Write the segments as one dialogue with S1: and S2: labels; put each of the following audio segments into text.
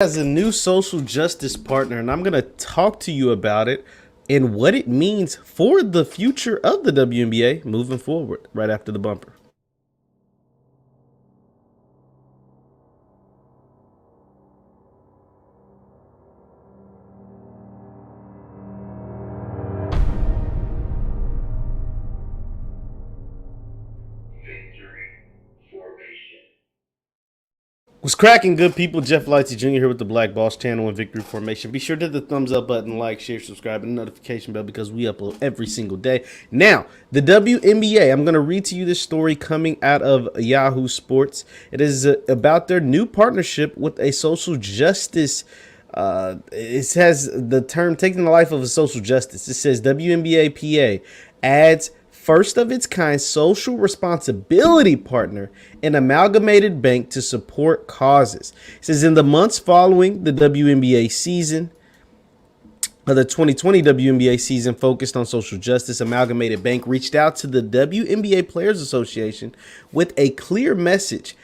S1: Has a new social justice partner, and I'm going to talk to you about it and what it means for the future of the WNBA moving forward right after the bumper. What's cracking, good people? Jeff Lightsey Jr. here with the Black Boss channel and Victory Formation. Be sure to hit the thumbs up button, like, share, subscribe, and the notification bell because we upload every single day. Now, the WNBA, I'm going to read to you this story coming out of Yahoo Sports. It is about their new partnership with a social justice. It has the term taking the life of a social justice. It says WNBA PA adds first of its kind social responsibility partner, an Amalgamated Bank, to support causes. It says in the months following the WNBA season, the 2020 WNBA season focused on social justice, Amalgamated Bank reached out to the WNBA Players Association with a clear message.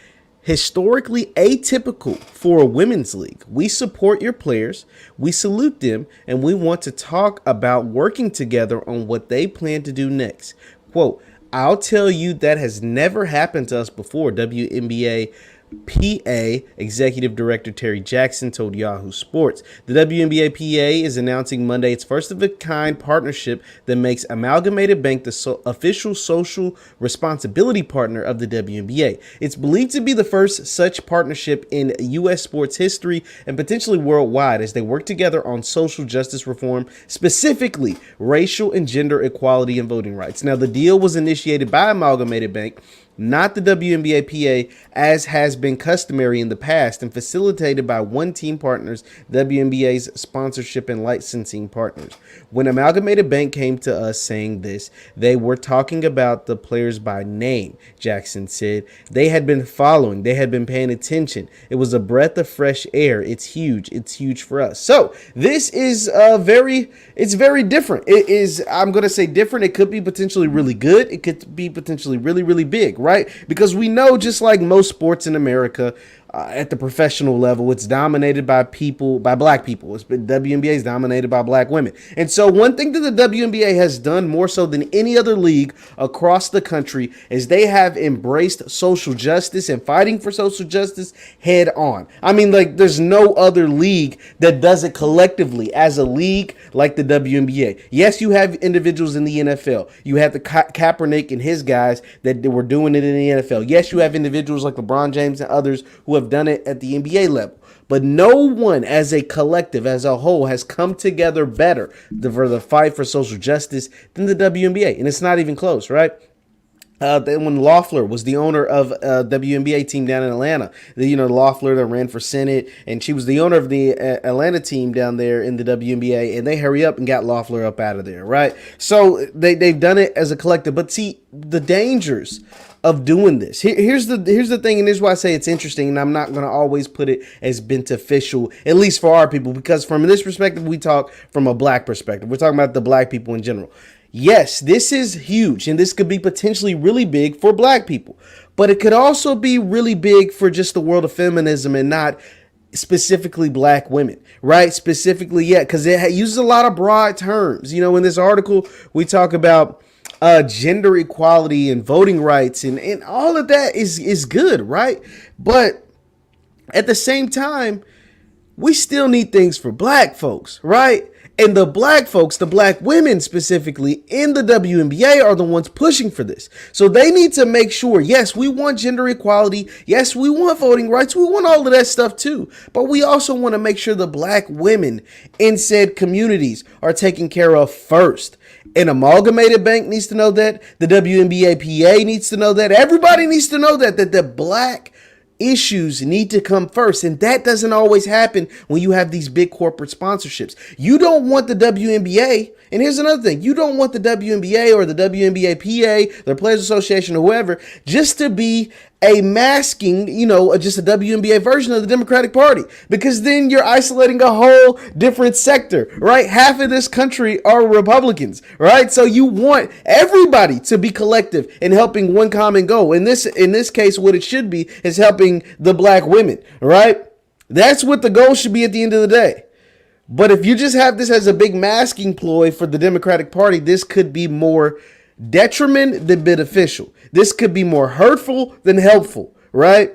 S1: Historically atypical for a women's league. We support your players, we salute them, and we want to talk about working together on what they plan to do next. Quote, I'll tell you that has never happened to us before, WNBA PA Executive Director Terry Jackson told Yahoo Sports. The WNBA PA is announcing Monday its first-of-a-kind partnership that makes Amalgamated Bank the official social responsibility partner of the WNBA. It's believed to be the first such partnership in U.S. sports history and potentially worldwide as they work together on social justice reform, specifically racial and gender equality and voting rights. Now, the deal was initiated by Amalgamated Bank, not the WNBA PA, as has been customary in the past, and facilitated by One Team Partners, WNBA's sponsorship and licensing partners. When Amalgamated Bank came to us saying this, they were talking about the players by name, Jackson said. They had been following, they had been paying attention. It was a breath of fresh air. It's huge for us. So this is it's very different. It is, I'm going to say different. It could be potentially really good. It could be potentially really big, right? Because we know, just like most sports in America, at the professional level, it's dominated by black people. WNBA is dominated by black women. And so one thing that the WNBA has done more so than any other league across the country is they have embraced social justice and fighting for social justice head on. I mean, like, there's no other league that does it collectively as a league like the WNBA. Yes, you have individuals in the NFL. You have the Kaepernick and his guys that were doing it in the NFL. Yes, you have individuals like LeBron James and others who have done it at the NBA level, but no one as a collective, as a whole, has come together better for the fight for social justice than the WNBA, and it's not even close, right? When Loeffler was the owner of WNBA team down in Atlanta, Loeffler that ran for Senate, and she was the owner of the Atlanta team down there in the WNBA, and they hurry up and got Loeffler up out of there, right? So they've done it as a collective, but see the dangers of doing this. Here's the thing, and this is why I say it's interesting, and I'm not going to always put it as beneficial, at least for our people, because from this perspective, we talk from a black perspective. We're talking about the black people in general. Yes, this is huge, and this could be potentially really big for black people, but it could also be really big for just the world of feminism and not specifically black women, right? Specifically, yeah, because it uses a lot of broad terms. In this article, we talk about gender equality and voting rights, and all of that is good, right? But at the same time, we still need things for black folks, right? And the black folks, the black women specifically in the WNBA, are the ones pushing for this. So they need to make sure, yes, we want gender equality. Yes, we want voting rights. We want all of that stuff too. But we also want to make sure the black women in said communities are taken care of first. An Amalgamated Bank needs to know that. The WNBA PA needs to know that. Everybody needs to know that the black issues need to come first, and that doesn't always happen when you have these big corporate sponsorships. You don't want the WNBA, and here's another thing, you don't want the WNBA or the WNBA PA, the Players Association, or whoever, just to be a masking, just a WNBA version of the Democratic Party, because then you're isolating a whole different sector, right? Half of this country are Republicans, right? So you want everybody to be collective in helping one common goal. In this case, what it should be is helping the black women, right? That's what the goal should be at the end of the day. But if you just have this as a big masking ploy for the Democratic Party, this could be more detriment than beneficial. This could be more hurtful than helpful, right?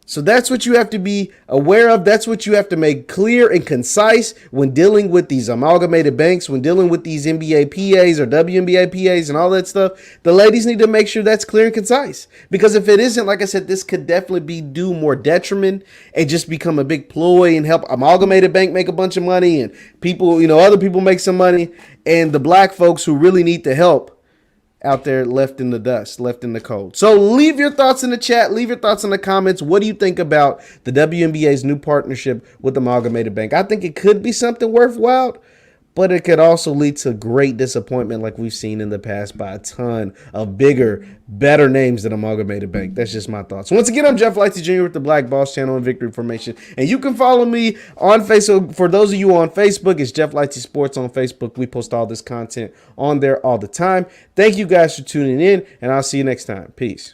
S1: So that's what you have to be aware of. That's what you have to make clear and concise when dealing with these amalgamated banks, when dealing with these NBA PAs or WNBA PAs and all that stuff. The ladies need to make sure that's clear and concise. Because if it isn't, like I said, this could definitely do more detriment and just become a big ploy and help Amalgamated Bank make a bunch of money and people, other people make some money. And the black folks who really need the help out there left in the dust, left in the cold. So leave your thoughts in the chat. Leave your thoughts in the comments. What do you think about the WNBA's new partnership with Amalgamated Bank? I think it could be something worthwhile, but it could also lead to great disappointment like we've seen in the past by a ton of bigger, better names than Amalgamated Bank. That's just my thoughts. Once again, I'm Jeff Lightsey Jr. with the Black Boss Channel and Victory Formation. And you can follow me on Facebook. For those of you on Facebook, it's Jeff Lightsey Sports on Facebook. We post all this content on there all the time. Thank you guys for tuning in, and I'll see you next time. Peace.